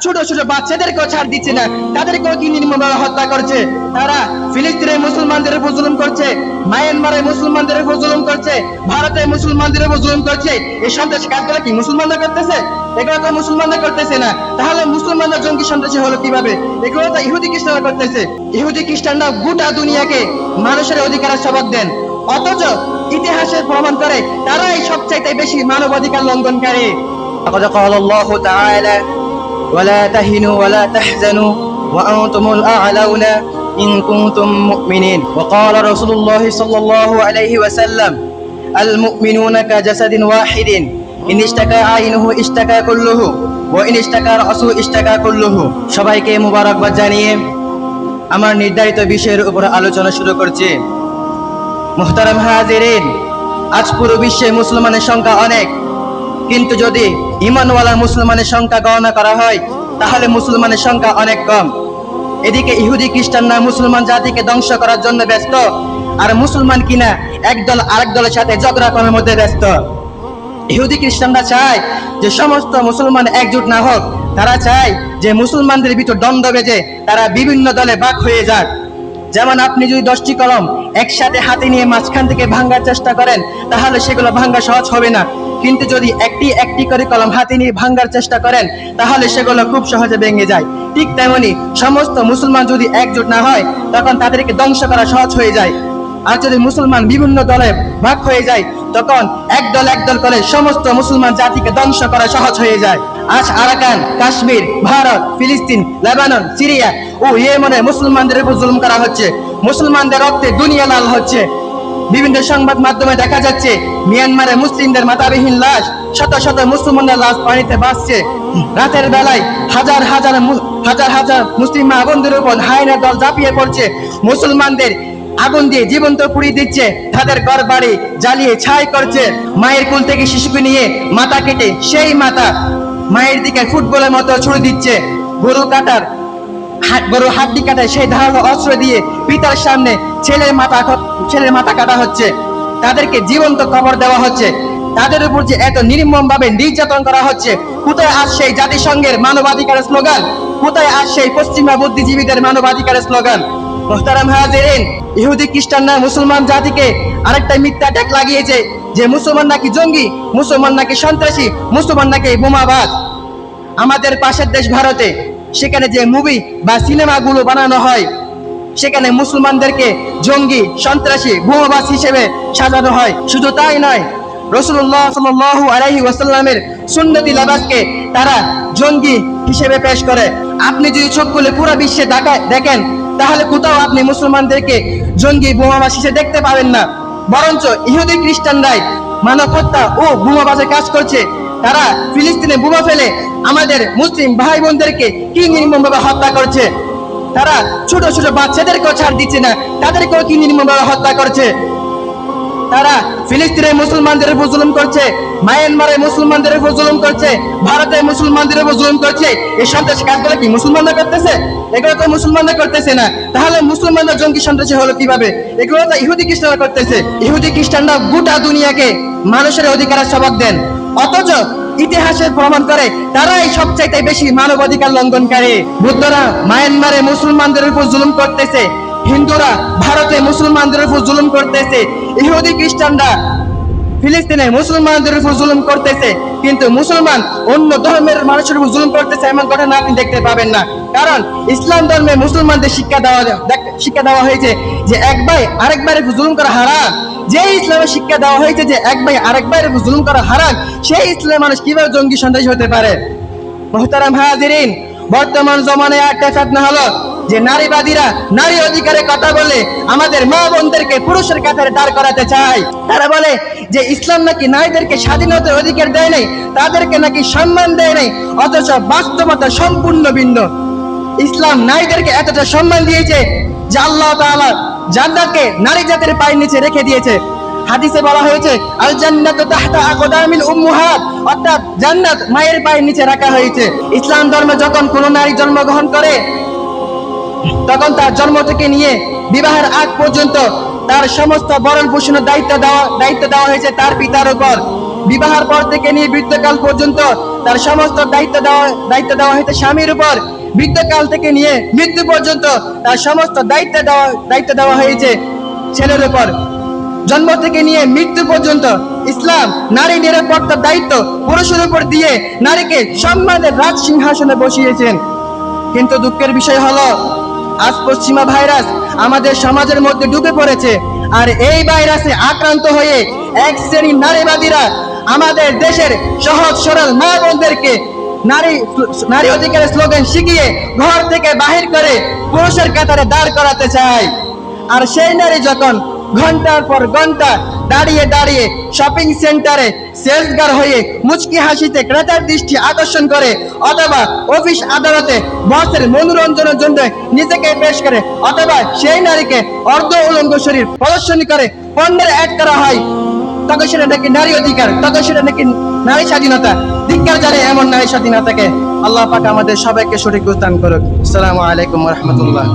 ছোট ছোট বাচ্চাদেরকেও ছাড় দিচ্ছে না, তাদেরকেও কি নির্মমভাবে হত্যা করছে। তারা ফিলিস্তিনে মুসলমানদের উপর জুলুম করছে, মায়ানমারে মুসলমানদের উপর জুলুম করছে, ভারতে মুসলমানদের উপর জুলুম করছে। এই সন্ত্রাসী কাজগুলো কি মুসলমানরা করতেছে? এগুলো তো মুসলমানরা করতেছে না, তাহলে মুসলমানরা জঙ্গি সন্ত্রাসী হলো কিভাবে? এগুলো তো ইহুদি খ্রিস্টানরা করতেছে। ইহুদি খ্রিস্টানরা গোটা দুনিয়াকে মানুষের অধিকারের সবক দেন, অথচ ইতিহাসের প্রমাণ করে তারাই সবচাইতে বেশি মানবাধিকার লঙ্ঘনকারী। لقد قال الله تعالى ولا تهنوا ولا تحزنوا وأنتم الأعلون إن كنتم مؤمنين وقال رسول الله صلى الله عليه وسلم المؤمنون كجسد واحد إن اشتكى عينه اشتكى كله وإن اشتكى رأسه اشتكى كله। সবাইকে মুবারকবাদ জানিয়ে আমার নির্ধারিত বিষয়ের উপর আলোচনা শুরু করছি। মুহতারাম হাজিরিন, আজ পুরো বিশ্বে মুসলমানের সংখ্যা অনেক, কিন্তু যদি ঈমানওয়ালা মুসলমানের সংখ্যা গণনা করা হয় তাহলে মুসলমানের সংখ্যা অনেক কম। এদিকে ইহুদি খ্রিস্টানরা মুসলমান জাতিকে ধ্বংস করার জন্য ব্যস্ত, আর মুসলমান কিনা একদল আরেক দলের সাথে ঝগড়া করার মধ্যে ব্যস্ত। ইহুদি খ্রিস্টানরা চায় যে সমস্ত মুসলমান একজোট না হোক, তারা চায় যে মুসলমানদের ভিতর দ্বন্দ্ব বেজে তারা বিভিন্ন দলে ভাগ হয়ে যাক। যেমন আপনি যদি 10টি কলম একসাথে হাতে নিয়ে মাঝখান থেকে ভাঙার চেষ্টা করেন তাহলে সেগুলো ভাঙা সহজ হবে না, কিন্তু যদি একটি একটি করে কলম হাতে নিয়ে ভাঙার চেষ্টা করেন তাহলে সেগুলো খুব সহজে ভেঙে যায়। ঠিক তেমনি সমস্ত মুসলমান যদি একজোট না হয় তখন তাদেরকে ধ্বংস করা সহজ হয়ে যায়। আর যদি মুসলমান বিভিন্ন দলে ভাগ হয়ে যায় তখন একদল একদল করে সমস্ত মুসলমান জাতিকে ধ্বংস করা সহজ হয়ে যায়। আজ আরাকান, কাশ্মীর, ভারত, ফিলিস্তিন, লেবানন, সিরিয়া ও ইয়েমেনে মুসলমানদের উপর জুলুম করা হচ্ছে। মুসলমানদের রক্তে দুনিয়া লাল হচ্ছে। বিভিন্ন সংবাদ মাধ্যমে দেখা যাচ্ছে মিয়ানমারে মুসলিমদের মাথাবিহীন লাশ, শত শত মুসলমানদের লাশ পানিতে ভাসছে। রাতের বেলায় হাজার হাজার মুসলিম মা বোনদের উপর হায়নার দল ঝাঁপিয়ে পড়ছে, মুসলমানদের আগুন দিয়ে জীবন্ত পুড়িয়ে দিচ্ছে, তাদের ঘর বাড়ি জ্বালিয়ে ছাই করছে। মায়ের কোল থেকে শিশুকে নিয়ে মাথা কেটে সেই মাথা মায়ের দিকে ফুটবলের মতো ছুড়ে দিচ্ছে। গরু হাড্ডি কাটায় সেই ধারালো অস্ত্র দিয়ে পিতার সামনে ছেলের মাথা কাটা হচ্ছে, তাদেরকে জীবন্ত কবর দেওয়া হচ্ছে। তাদের উপর যে এত নির্মম ভাবে নির্যাতন করা হচ্ছে, কোথায় আজ সেই জাতিসংঘের মানবাধিকারের স্লোগান? কোথায় আজ সেই পশ্চিমা বুদ্ধিজীবীদের মানবাধিকারের স্লোগান? মুহতারাম হাজিরিন, ইহুদি খ্রিস্টানরা মুসলমান জাতিকে আরেকটা মিথ্যা ট্যাগ লাগিয়েছে যে মুসলমান নাকি জঙ্গি, মুসলমান নাকি সন্ত্রাসী, মুসলমান নাকি বোমাবাজ। আমাদের পাশের দেশ ভারতে, সেখানে যে মুভি বা সিনেমাগুলো বানানো হয় সেখানে মুসলমানদেরকে জঙ্গি, সন্ত্রাসী, বোমাবাজ হিসেবে সাজানো হয়। শুধু তাই নয়, রাসূলুল্লাহ সাল্লাল্লাহু আলাইহি ওয়াসাল্লামের সুন্নতি লেবাসকে তারা জঙ্গি হিসেবে পেশ করে। আপনি যদি চোখ খুলে পুরো বিশ্বে দেখেন তাহলে কোথাও আপনি মুসলমানদেরকে জঙ্গি, বোমাবাজ হিসেবে দেখতে পাবেন না, বরঞ্চ ইহুদি খ্রিস্টানরাই মানব হত্যা ও বোমাবাজের কাজ করছে। তারা ফিলিস্তিনে বোমা ফেলে আমাদের মুসলিম ভাই বোনদেরকে কি নির্মমভাবে হত্যা করছে। তারা ছোট ছোট বাচ্চাদেরকেও ছাড় দিচ্ছে না, তাদেরকেও কি নির্মমভাবে হত্যা করছে। তারা ফিলিস্তিনে মুসলমানদের উপর জুলুম করছে, মায়ানমারে মুসলমানদের উপর জুলুম করছে, ভারতে মুসলমানদের উপর জুলুম করছে। এই সন্ত্রাসী কাজগুলো কি মুসলমানরা করতেছে? এগুলো তো মুসলমানরা করতেছে না, তাহলে মুসলমানরা জঙ্গি সন্ত্রাসী হলো কিভাবে? এগুলো তো ইহুদি খ্রিস্টানরা করতেছে। ইহুদি খ্রিস্টানরা গোটা দুনিয়াকে মানুষের অধিকারের সবক দেন, অথচ ইতিহাসের প্রমাণ করে তারাই সবচাইতে বেশি মানবাধিকার লঙ্ঘনকারী। বুদ্ধরা মায়ানমারে মুসলমানদের উপর জুলুম করতেছে, হিন্দুরা ভারতে মুসলমানদের উপর জুলুম করতেছে, ইহুদি খ্রিস্টানরা ফিলিস্তিনে মুসলমানদের উপর জুলুম করতেছে, কিন্তু মুসলমান অন্য ধর্মের মানুষের উপর জুলুম করতেছে এমন ঘটনা আপনি দেখতে পাবেন না। কারণ ইসলাম ধর্মে মুসলমানদের শিক্ষা দেওয়া হয়েছে যে এক ভাই আরেক ভাইয়ের উপর জুলুম করা হারাম। যে ইসলামের শিক্ষা দেওয়া হয়েছে যে এক ভাই আরেক ভাইয়ের উপর জুলুম করা হারাম, সেই ইসলামের মানুষ কিভাবে জঙ্গি সন্ত্রাসী হতে পারে? মুহতারাম হাজিরিন, বর্তমান জমানায় একটা ফিতনা হলো যে নারীবাদীরা নারী অধিকারের কথা বলে আমাদের মা বোনদেরকে পুরুষের কাতারে দাঁড় করাতে চায়। তারা বলে যে ইসলাম নাকি নারীদেরকে স্বাধীনতার অধিকার দেয় নাই, তাদেরকে নাকি সম্মান দেয় নাই, অথচ বাস্তবতা সম্পূর্ণ ভিন্ন। ইসলাম নারীদেরকে এতটা সম্মান দিয়েছে যে আল্লাহ তাআলা জান্নাতকে নারী জাতির পায়ের নিচে রেখে দিয়েছে। হাদিসে বলা হয়েছে আল জান্নাতু তাহতা আকদামিল উম্মাহাত, অর্থাৎ জান্নাত মায়ের পায়ের নিচে রাখা হয়েছে। ইসলাম ধর্মে যখন কোন নারী জন্মগ্রহণ করে তখন তার জন্ম থেকে নিয়ে বিবাহের আগ পর্যন্ত তার সমস্ত ভরণ পোষণের দায়িত্ব দেওয়া হয়েছে তার পিতার উপর। বিবাহের পর থেকে নিয়ে বৃদ্ধকাল পর্যন্ত তার সমস্ত দায়িত্ব দেওয়া হয়েছে স্বামীর উপর। বৃদ্ধকাল থেকে নিয়ে মৃত্যু পর্যন্ত তার সমস্ত দায়িত্ব দেওয়া হয়েছে ছেলের উপর। জন্ম থেকে নিয়ে মৃত্যু পর্যন্ত ইসলাম নারী নিরাপত্তার দায়িত্ব পুরুষের উপর দিয়ে নারীকে সম্মানের রাজ সিংহাসনে বসিয়েছেন। কিন্তু দুঃখের বিষয় হলো আজ পশ্চিমা ভাইরাস আমাদের সমাজের মধ্যে ঢুকে পড়েছে। আর এই ভাইরাসে আক্রান্ত হয়ে এক শ্রেণীর নারীবাদীরা আমাদের দেশের সহজ সরল মা বোনদেরকে নারী অধিকারের স্লোগান শিখিয়ে ঘর থেকে বাহির করে পুরুষের কাতারে দাঁড় করাতে চায়। আর সেই নারী যখন ঘন্টার পর ঘন্টা দাঁড়িয়ে দাঁড়িয়ে শপিং সেন্টারে সেলস গার্ল হয়ে মুচকি হাসিতে ক্রেতার দৃষ্টি আকর্ষণ করে, অথবা অফিস আদালতে বসের মনোরঞ্জনের জন্য নিজেকে পেশ করে, অথবা সেই নারীকে অর্ধ উলঙ্গ শরীর প্রদর্শনী করে পণ্যের অ্যাড করা হয়, তখন সেটা নাকি নারী অধিকার, তখন সেটা নাকি নারী স্বাধীনতা। ধিক্কার জানাই এমন নারী স্বাধীনতাকে। আল্লাহ পাক আমাদের সবাইকে সঠিক বুঝ দান করুক। আসসালামু আলাইকুম ওয়া রাহমাতুল্লাহ।